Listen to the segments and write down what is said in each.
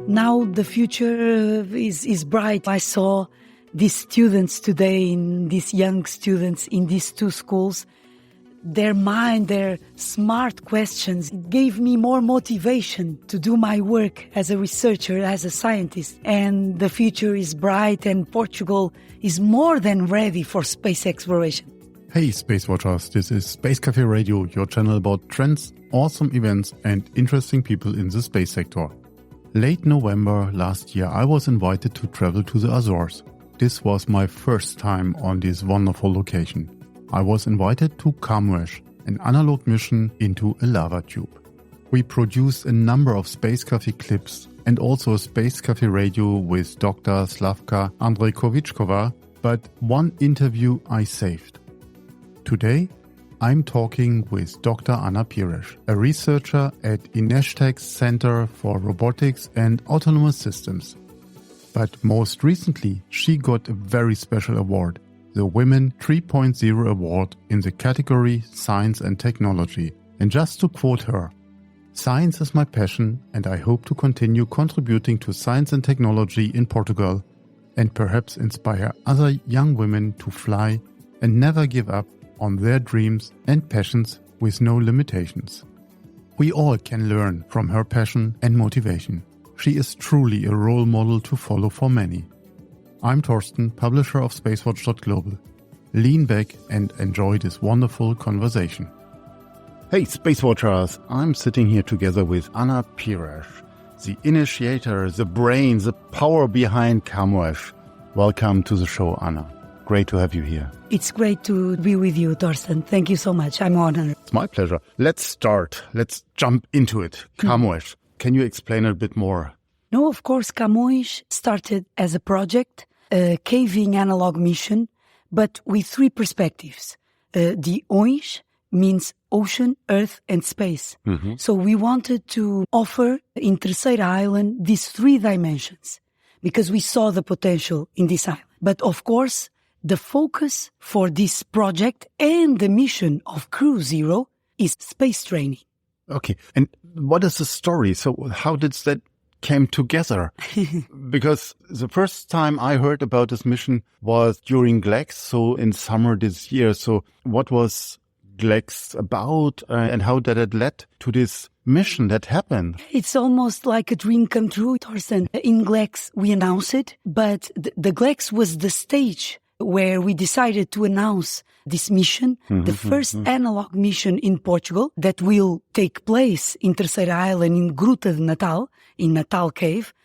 Now the future is bright. I saw these students today, these young students in these two schools, their mind, their smart questions gave me more motivation to do my work as a researcher, as a scientist. And the future is bright and Portugal is more than ready for space exploration. Hey Space Watchers, this is Space Café Radio, your channel about trends, awesome events and interesting people in the space sector. Late November last year I was invited to travel to the Azores. This was my first time on this wonderful location. I was invited to CAMoes, an analog mission into a lava tube. We produced a number of Space Café clips and also a Space Café radio with Dr. Slavka Andrejkovičková, but one interview I saved. Today, I'm talking with Dr. Anna Pires, a researcher at Inestech's Center for Robotics and Autonomous Systems. But most recently, she got a very special award, the Women 3.0 Award in the category Science and Technology. And just to quote her, "Science is my passion and I hope to continue contributing to science and technology in Portugal and perhaps inspire other young women to fly and never give up on their dreams and passions with no limitations." We all can learn from her passion and motivation. She is truly a role model to follow for many. I'm Torsten, publisher of SpaceWatch.Global. Lean back and enjoy this wonderful conversation. Hey Space Watchers, I'm sitting here together with Anna Pires, the initiator, the brain, the power behind CAMoes. Welcome to the show, Anna. Great to have you here. It's great to be with you, Torsten. Thank you so much. I'm honored. It's my pleasure. Let's start. Let's jump into it. CAMoes. Can you explain a bit more? No, of course, CAMoes started as a project, a caving analog mission, but with three perspectives. The OIS means ocean, earth, and space. Mm-hmm. So we wanted to offer in Terceira Island these three dimensions because we saw the potential in this island. But of course, the focus for this project and the mission of Crew Zero is space training. Okay. And what is the story? So how did that came together? Because the first time I heard about this mission was during GLEX, so in summer this year. So what was GLEX about and how did it lead to this mission that happened? It's almost like a dream come true, Torsten. In GLEX, we announced it, but the GLEX was the stage where we decided to announce this mission, the first analog mission in Portugal that will take place in Terceira Island in Gruta de Natal, in Natal Cave.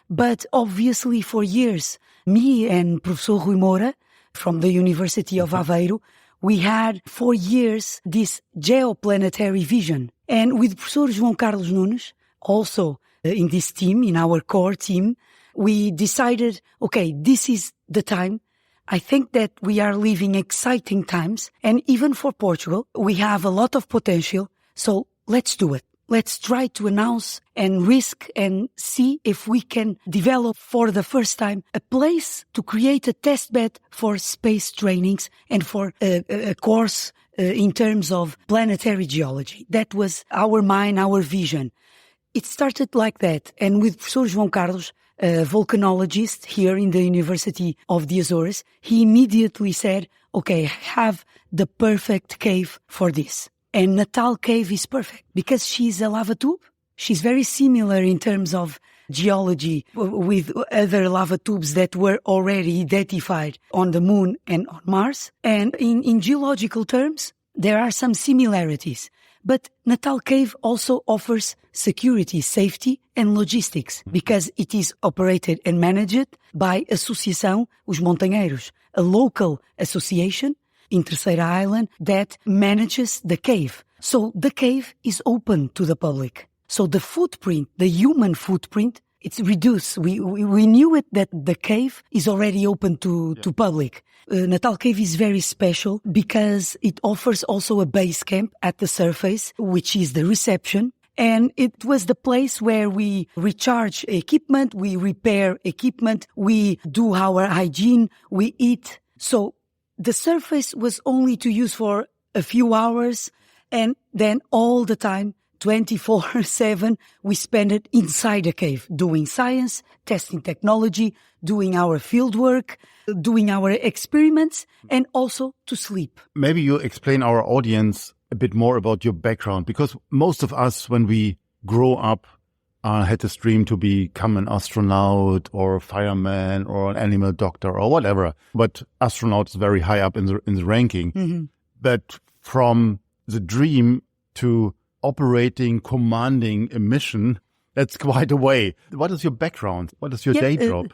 But obviously for years, me and Professor Rui Moura from the University of Aveiro, we had for years this geoplanetary vision. And with Professor João Carlos Nunes, also in this team, in our core team, we decided, okay, this is the time. I think that we are living exciting times, and even for Portugal, we have a lot of potential, so let's do it. Let's try to announce and risk and see if we can develop for the first time a place to create a test bed for space trainings and for a course in terms of planetary geology. That was our mind, our vision. It started like that, and with Professor João Carlos, a volcanologist here in the University of the Azores, he immediately said, okay, I have the perfect cave for this. And Natal Cave is perfect because she's a lava tube. She's very similar in terms of geology with other lava tubes that were already identified on the Moon and on Mars. And in geological terms, there are some similarities. But Natal Cave also offers security, safety and logistics because it is operated and managed by Associação Os Montanheiros, a local association in Terceira Island that manages the cave. So the cave is open to the public. So the footprint, the human footprint, it's reduced. We knew it that the cave is already open to public. Natal Cave is very special because it offers also a base camp at the surface, which is the reception. And it was the place where we recharge equipment, we repair equipment, we do our hygiene, we eat. So the surface was only to use for a few hours and then all the time 24/7, we spend it inside a cave, doing science, testing technology, doing our field work, doing our experiments, and also to sleep. Maybe you explain our audience a bit more about your background, because most of us, when we grow up, had this dream to become an astronaut or a fireman or an animal doctor or whatever. But astronaut is very high up in the ranking. Mm-hmm. But from the dream to operating, commanding a mission, that's quite a way. What is your background? What is your day job?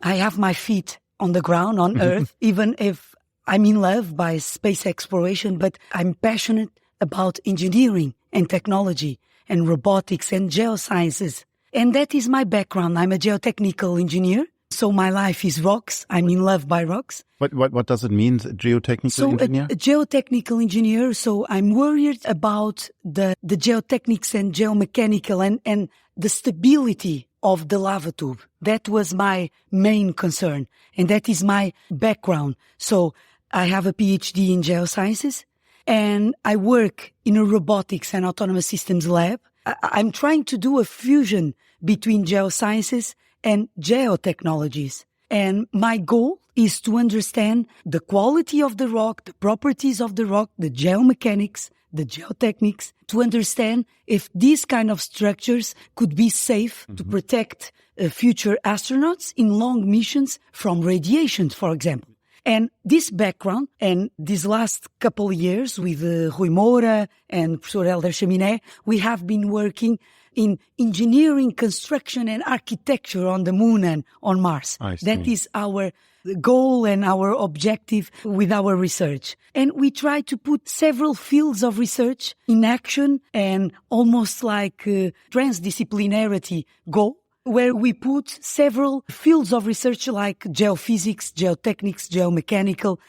I have my feet on the ground, on Earth, even if I'm in love by space exploration, but I'm passionate about engineering and technology and robotics and geosciences. And that is my background. I'm a geotechnical engineer. So my life is rocks. I'm in love by rocks. What does it mean, geotechnical engineer? A geotechnical engineer. So I'm worried about the geotechnics and geomechanical and the stability of the lava tube. That was my main concern. And that is my background. So I have a PhD in geosciences and I work in a robotics and autonomous systems lab. I'm trying to do a fusion between geosciences and geotechnologies. And my goal is to understand the quality of the rock, the properties of the rock, the geomechanics, the geotechnics, to understand if these kind of structures could be safe to protect future astronauts in long missions from radiation, for example. And this background and these last couple of years with Rui Moura and Professor Helder Chaminé, we have been working in engineering, construction and architecture on the moon and on Mars. That is our goal and our objective with our research. And we try to put several fields of research in action and almost like transdisciplinarity goal, where we put several fields of research like geophysics, geotechnics, geomechanical,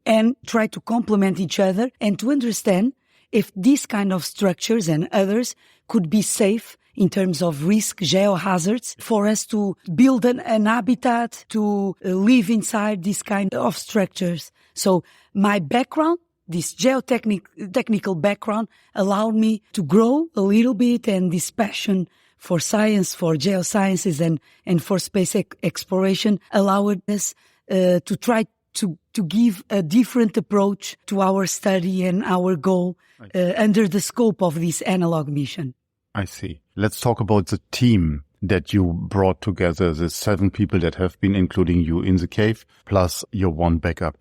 and try to complement each other and to understand if these kind of structures and others could be safe in terms of risk, geohazards, for us to build an habitat to live inside these kind of structures. So my background, this geotechnical background, allowed me to grow a little bit, and this passion for science, for geosciences and for space exploration allowed us to try to give a different approach to our study and our goal under the scope of this analog mission. I see. Let's talk about the team that you brought together, the 7 people that have been, including you, in the cave, plus your one backup.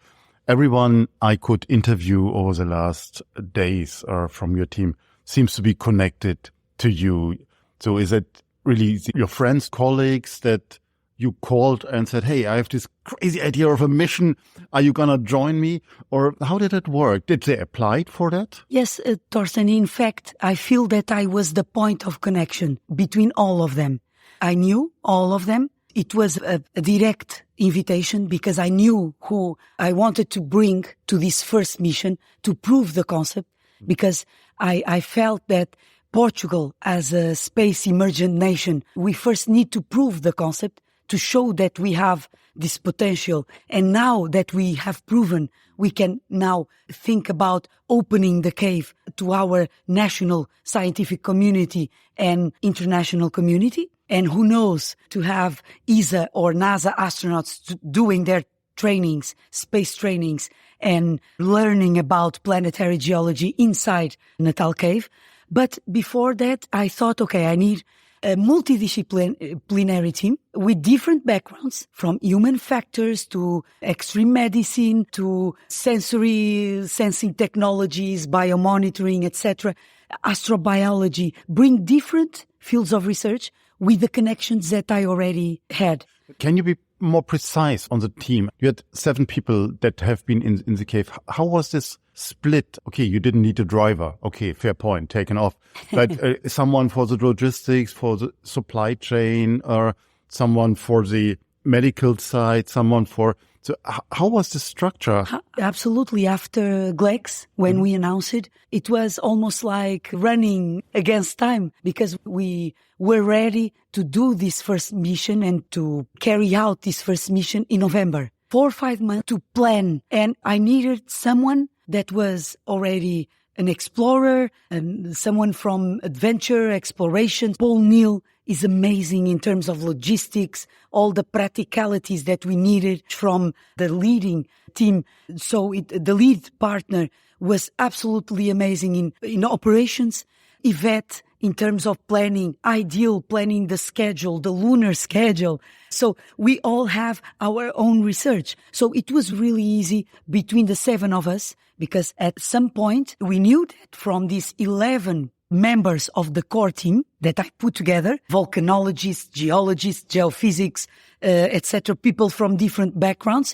Everyone I could interview over the last days from your team seems to be connected to you. So is it really your friends, colleagues that you called and said, hey, I have this crazy idea of a mission. Are you going to join me? Or how did it work? Did they apply for that? Yes, Torsten. In fact, I feel that I was the point of connection between all of them. I knew all of them. It was a direct invitation because I knew who I wanted to bring to this first mission to prove the concept, because I felt that Portugal, as a space emergent nation, we first need to prove the concept to show that we have this potential. And now that we have proven, we can now think about opening the cave to our national scientific community and international community. And who knows, to have ESA or NASA astronauts doing their trainings, space trainings, and learning about planetary geology inside Natal Cave. But before that, I thought, okay, I need a multidisciplinary team with different backgrounds, from human factors to extreme medicine to sensory sensing technologies, biomonitoring, etc., astrobiology. Bring different fields of research with the connections that I already had. Can you be more precise on the team? You had 7 people that have been in the cave. How was this split? Okay, you didn't need a driver. Okay, fair point, taken off. But someone for the logistics, for the supply chain, or someone for the medical side, someone for... So how was the structure? Absolutely. After GLEX, when we announced it, it was almost like running against time, because we were ready to do this first mission and to carry out this first mission in November. 4 or 5 months to plan. And I needed someone that was already an explorer and someone from adventure, exploration. Paul Neal is amazing in terms of logistics, all the practicalities that we needed from the leading team. So the lead partner was absolutely amazing in operations. Yvette, in terms of planning, planning the schedule, the lunar schedule. So we all have our own research. So it was really easy between the 7 of us, because at some point we knew that from these 11 members of the core team that I put together, volcanologists, geologists, geophysics, etc., people from different backgrounds,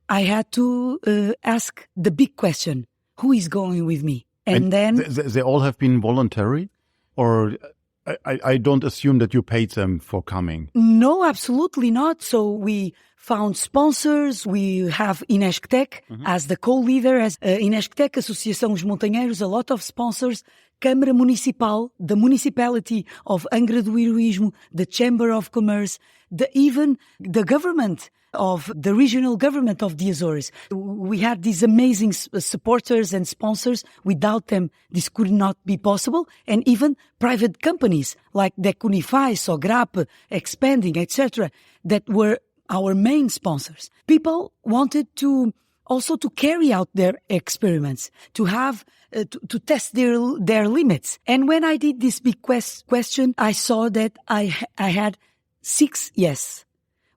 I had to ask the big question, who is going with me? And then they all have been voluntary? Or I don't assume that you paid them for coming. No, absolutely not. So we found sponsors. We have Inesctec as the co-leader, as Inesctec, Associação dos Montanheiros, a lot of sponsors. Câmara Municipal, the municipality of Angra do Heroísmo, the Chamber of Commerce, even the government of the regional government of the Azores. We had these amazing supporters and sponsors. Without them, this could not be possible. And even private companies like Decunify, Sograp, Expanding, etc., that were our main sponsors. People wanted to also to carry out their experiments, to have to test their limits. And when I did this big question, I saw that I had 6 yes,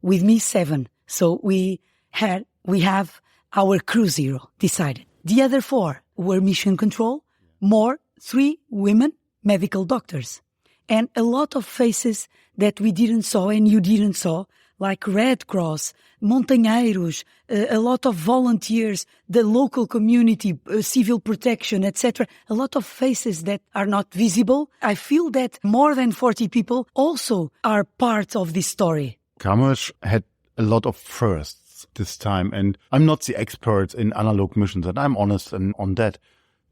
with me 7. So we have our crew 0 decided. The other 4 were mission control, 3 women, medical doctors, and a lot of faces that we didn't saw and you didn't saw, like Red Cross, montanheiros, a lot of volunteers, the local community, civil protection, etc. A lot of faces that are not visible. I feel that more than 40 people also are part of this story. CAMoes had a lot of firsts this time, and I'm not the expert in analog missions, and I'm honest on that.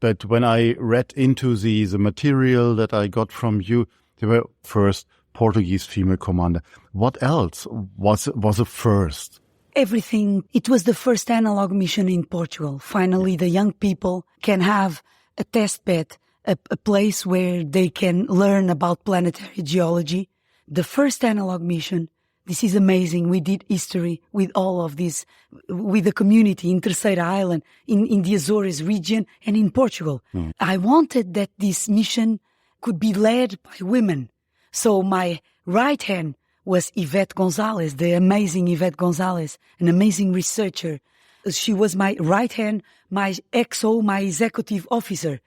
But when I read into the material that I got from you, there were first Portuguese female commander. What else was a first? Everything. It was the first analog mission in Portugal. Finally, the young people can have a test bed, a place where they can learn about planetary geology. The first analog mission. This is amazing. We did history with all of this, with the community in Terceira Island, in the Azores region, and in Portugal. I wanted that this mission could be led by women. So my right hand was Yvette Gonzalez, the amazing Yvette Gonzalez, an amazing researcher. She was my right hand, my XO, my executive officer.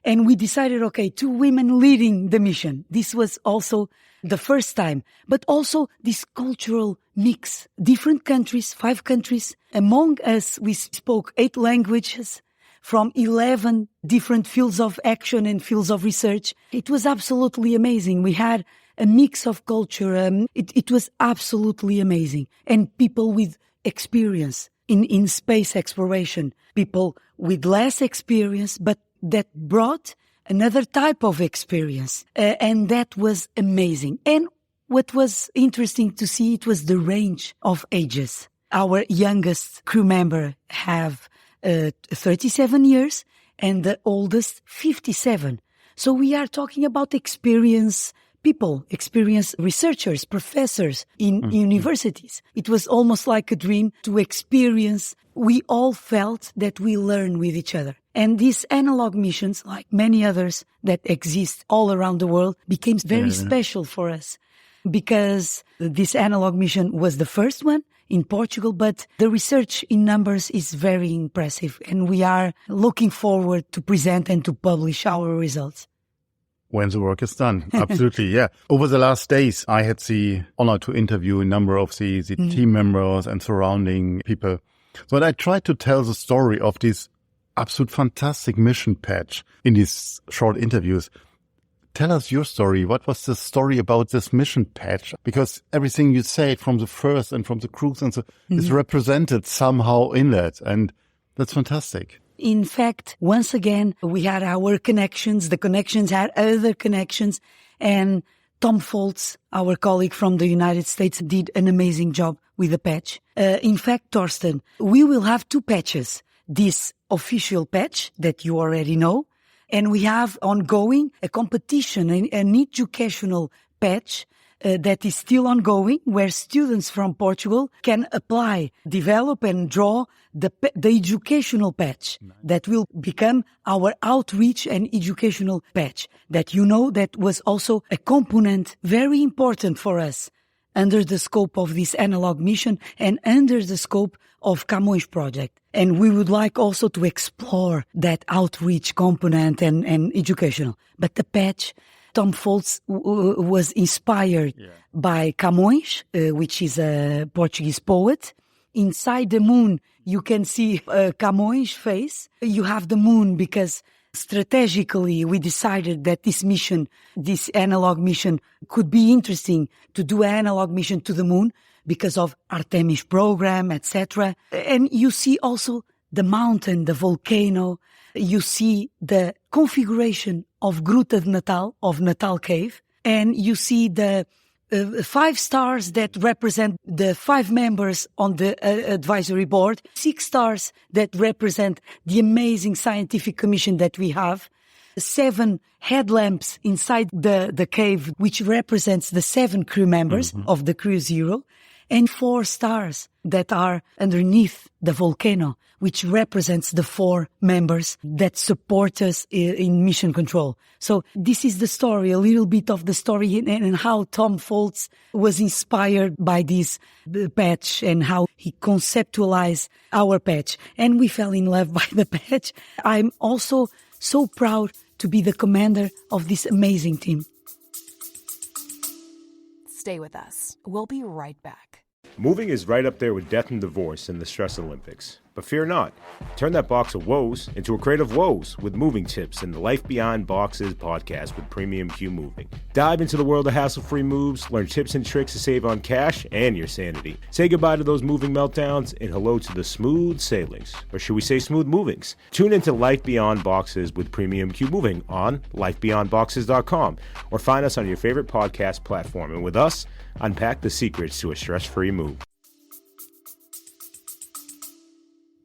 And we decided, okay, 2 women leading the mission. This was also the first time, but also this cultural mix. Different countries, 5 countries. Among us, we spoke 8 languages from 11 different fields of action and fields of research. It was absolutely amazing. We had a mix of culture. It was absolutely amazing. And people with experience in space exploration, people with less experience, but that brought another type of experience. And that was amazing. And what was interesting to see, it was the range of ages. Our youngest crew member have 37 years and the oldest 57. So we are talking about experienced people, experienced researchers, professors in universities. It was almost like a dream to experience. We all felt that we learn with each other. And these analog missions, like many others that exist all around the world, became very special for us because this analog mission was the first one in Portugal, but the research in numbers is very impressive, and we are looking forward to present and to publish our results. When the work is done. Absolutely, yeah. Over the last days, I had the honor to interview a number of the team members and surrounding people. So I tried to tell the story of this absolute fantastic mission patch in these short interviews. Tell us your story. What was the story about this mission patch? Because everything you said from the first and from the crews and so is represented somehow in that. And that's fantastic. In fact, once again, we had our connections. The connections had other connections. And Tom Foltz, our colleague from the United States, did an amazing job with the patch. In fact, Torsten, we will have 2 patches. This official patch that you already know, And we have ongoing a competition, an educational patch that is still ongoing, where students from Portugal can apply, develop and draw the educational patch that will become our outreach and educational patch. That that was also a component very important for us under the scope of this analog mission and under the scope of CAMões project. And we would like also to explore that outreach component and educational. But the patch, Tom Foltz was inspired by CAMões, which is a Portuguese poet. Inside the moon, you can see CAMões' face. You have the moon because strategically we decided that this mission, this analog mission, could be interesting to do an analog mission to the moon because of Artemis program, etc. And you see also the mountain, the volcano. You see the configuration of Gruta de Natal, of Natal Cave, and you see the 5 stars that represent the 5 members on the advisory board, 6 stars that represent the amazing scientific commission that we have, 7 headlamps inside the cave, which represents the 7 crew members of the Crew Zero, and 4 stars that are underneath the volcano, which represents the 4 members that support us in mission control. So this is the story, a little bit of the story and how Tom Foltz was inspired by this patch and how he conceptualized our patch. And we fell in love by the patch. I'm also so proud to be the commander of this amazing team. Stay with us. We'll be right back. Moving is right up there with death and divorce in the Stress Olympics. But fear not. Turn that box of woes into a crate of woes with moving tips in the Life Beyond Boxes podcast with Premium Q Moving. Dive into the world of hassle-free moves, learn tips and tricks to save on cash and your sanity. Say goodbye to those moving meltdowns and hello to the smooth sailings. Or should we say smooth movings? Tune into Life Beyond Boxes with Premium Q Moving on lifebeyondboxes.com or find us on your favorite podcast platform. And with us, unpack the secrets to a stress-free move.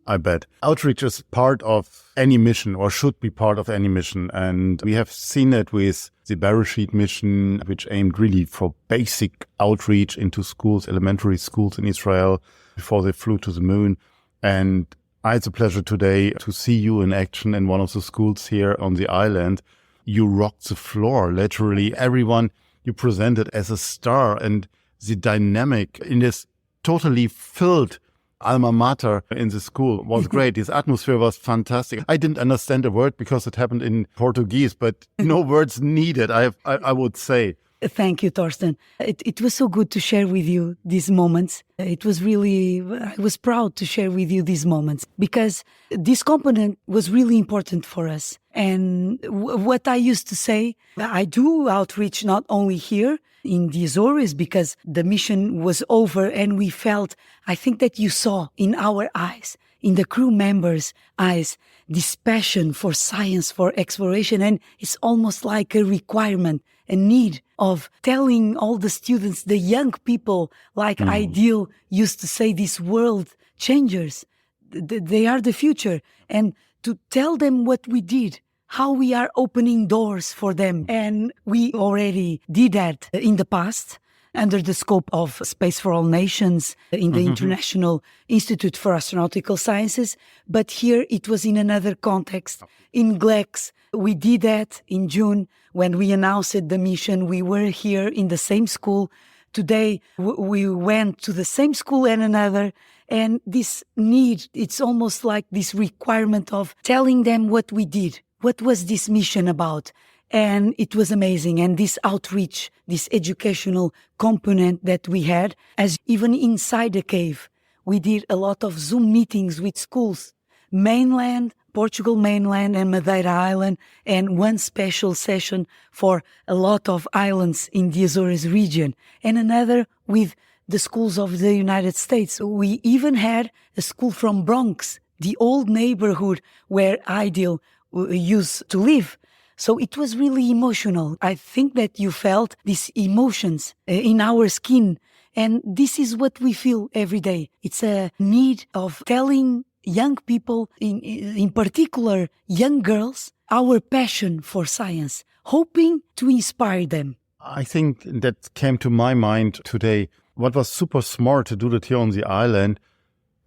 I bet. Outreach is part of any mission or should be part of any mission. And we have seen it with the Bereshit mission, which aimed really for basic outreach into schools, elementary schools in Israel before they flew to the moon. And I had the pleasure today to see you in action in one of the schools here on the island. You rocked the floor, literally everyone you presented as a star, and the dynamic in this totally filled alma mater in the school was great. This atmosphere was fantastic. I didn't understand a word because it happened in Portuguese, but no words needed, I would say. Thank you, Torsten. It was so good to share with you these moments. It was really, I was proud to share with you these moments because this component was really important for us. And what I used to say, I do outreach not only here in the Azores because the mission was over and we felt, I think that you saw in our eyes, in the crew members' eyes, this passion for science, for exploration. And it's almost like a requirement, a need of telling all the students, the young people, like Ideal used to say, these world changers, they are the future. And to tell them what we did, how we are opening doors for them. And we already did that in the past under the scope of Space for All Nations in the International Institute for Astronautical Sciences. But here it was in another context. In GLEX, we did that in June when we announced the mission. We were here in the same school. Today, we went to the same school and another. And this need, it's almost like this requirement of telling them what we did. What was this mission about? And it was amazing. And this outreach, this educational component that we had, as even inside the cave, we did a lot of Zoom meetings with schools, mainland, Portugal mainland and Madeira Island, and one special session for a lot of islands in the Azores region, and another with the schools of the United States. We even had a school from Bronx, the old neighborhood where Ideal used to live. So it was really emotional. I think that you felt these emotions in our skin. And this is what we feel every day. It's a need of telling young people, in particular young girls, our passion for science, hoping to inspire them. I think that came to my mind today. What was super smart to do that here on the island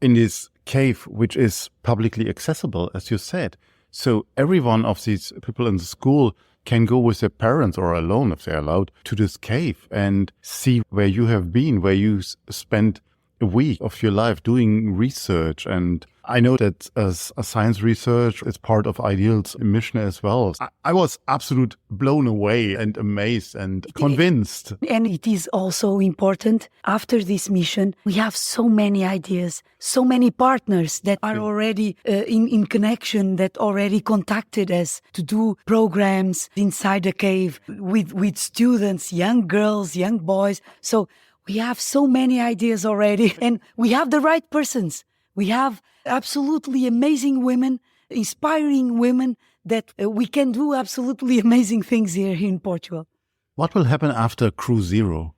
in this cave, which is publicly accessible, as you said. So every one of these people in the school can go with their parents or alone, if they're allowed, to this cave and see where you have been, where you spent a week of your life doing research. And I know that as a science research is part of Ideal's mission as well. I was absolutely blown away and amazed and convinced. And it is also important, after this mission, we have so many ideas, so many partners that are already in connection, that already contacted us to do programs inside the cave with students, young girls, young boys. So we have so many ideas already, and we have the right persons. We have absolutely amazing women, inspiring women, that we can do absolutely amazing things here in Portugal. What will happen after Crew Zero?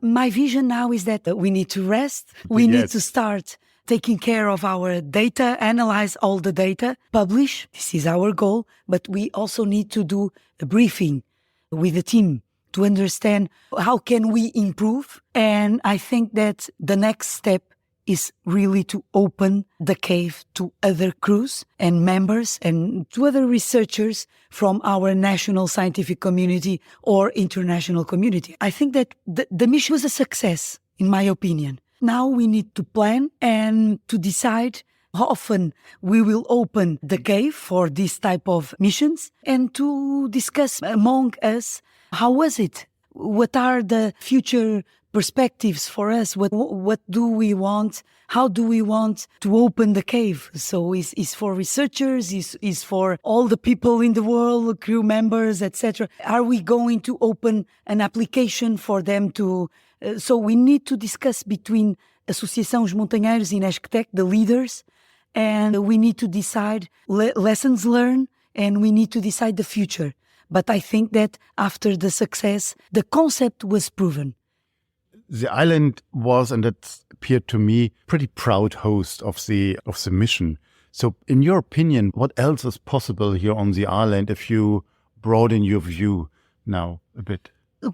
My vision now is that we need to rest. We need to start taking care of our data, analyze all the data, publish. This is our goal. But we also need to do a briefing with the team to understand how can we improve. And I think that the next step is really to open the cave to other crews and members and to other researchers from our national scientific community or international community. I think that the mission was a success, in my opinion. Now we need to plan and to decide how often we will open the cave for this type of missions and to discuss among us, how was it? What are the future perspectives for us? What do we want? How do we want to open the cave? So is for researchers, is for all the people in the world, crew members, etc. Are we going to open an application for them to... so we need to discuss between Associação Os Montanheiros in ESCTEC, the leaders, and we need to decide lessons learned, and we need to decide the future. But I think that after the success, the concept was proven. The island was, and that appeared to me, pretty proud host of the mission. So in your opinion, what else is possible here on the island if you broaden your view now a bit?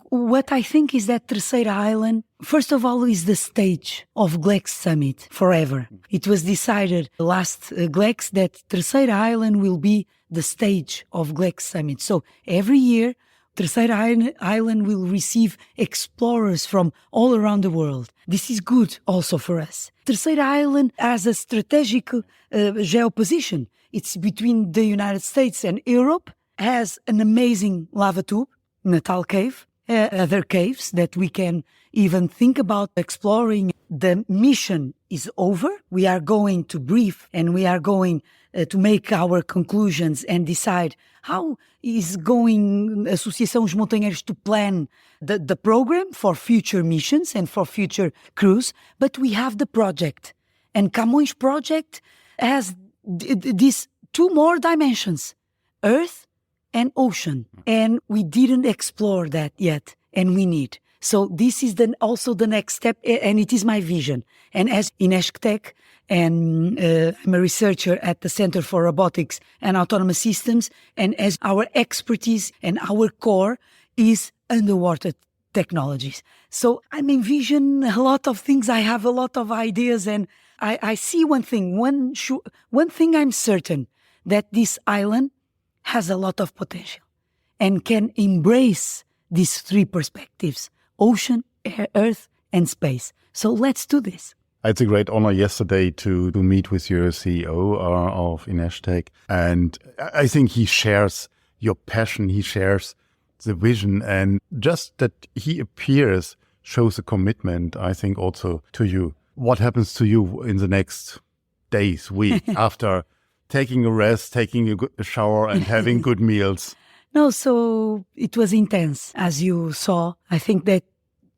What I think is that Terceira Island, first of all, is the stage of GLEX Summit forever. It was decided last GLEX that Terceira Island will be the stage of GLEX Summit. So every year, Terceira Island will receive explorers from all around the world. This is good also for us. Terceira Island has a strategic geoposition. It's between the United States and Europe, has an amazing lava tube, Natal Cave, other caves that we can even think about exploring. The mission is over. We are going to brief and we are going to make our conclusions and decide how is going Associação Os Montanheiros to plan the program for future missions and for future crews. But we have the project. And CAMões project has these two more dimensions, Earth and ocean. And we didn't explore that yet, and we need. So this is also the next step, and it is my vision. And as in ESCTEC, and I'm a researcher at the Center for Robotics and Autonomous Systems, and as our expertise and our core is underwater technologies. So I envision a lot of things. I have a lot of ideas, and I see one thing. One thing I'm certain, that this island has a lot of potential and can embrace these three perspectives: ocean, air, earth, and space. So let's do this. It's a great honor yesterday to meet with your CEO of ESCTEC. And I think he shares your passion. He shares the vision. And just that he appears shows a commitment, I think, also to you. What happens to you in the next days, week, after taking a rest, taking a shower and having good meals? No, so it was intense. As you saw, I think that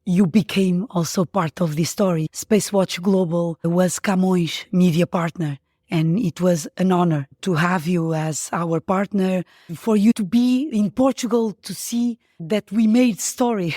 you became also part of the story. SpaceWatch.Global was CAMões media partner, and it was an honor to have you as our partner, for you to be in Portugal, to see that we made story,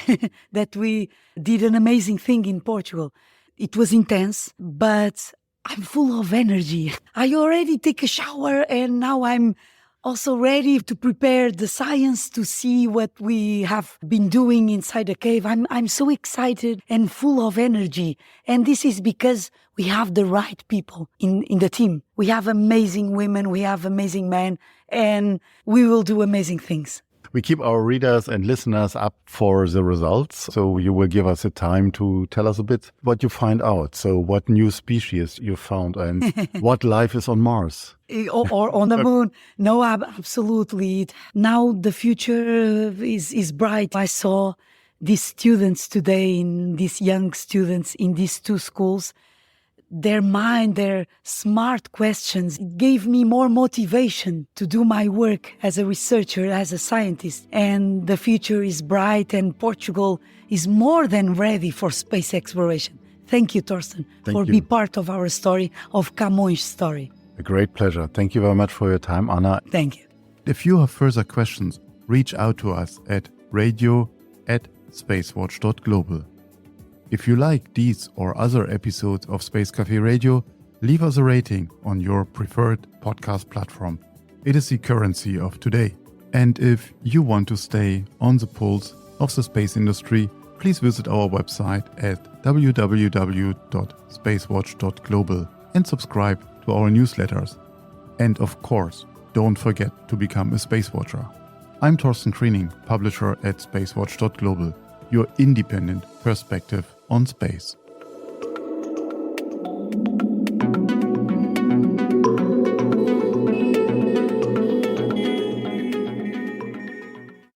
that we did an amazing thing in Portugal. It was intense, but I'm full of energy. I already take a shower and now I'm also ready to prepare the science to see what we have been doing inside the cave. I'm so excited and full of energy. And this is because we have the right people in the team. We have amazing women, we have amazing men, and we will do amazing things. We keep our readers and listeners up for the results. So you will give us a time to tell us a bit what you find out. So what new species you found and what life is on Mars. Or on the moon. No, absolutely. Now the future is bright. I saw these students today, these young students in these two schools. Their mind, their smart questions, it gave me more motivation to do my work as a researcher, as a scientist. And the future is bright and Portugal is more than ready for space exploration. Thank you, Torsten, for being part of our story, of CAMões' story. A great pleasure. Thank you very much for your time, Anna. Thank you. If you have further questions, reach out to us at radio@SpaceWatch.Global. If you like these or other episodes of Space Café Radio, leave us a rating on your preferred podcast platform. It is the currency of today. And if you want to stay on the pulse of the space industry, please visit our website at www.SpaceWatch.Global and subscribe to our newsletters. And of course, don't forget to become a Space Watcher. I'm Torsten Kriening, publisher at SpaceWatch.Global, your independent perspective on space.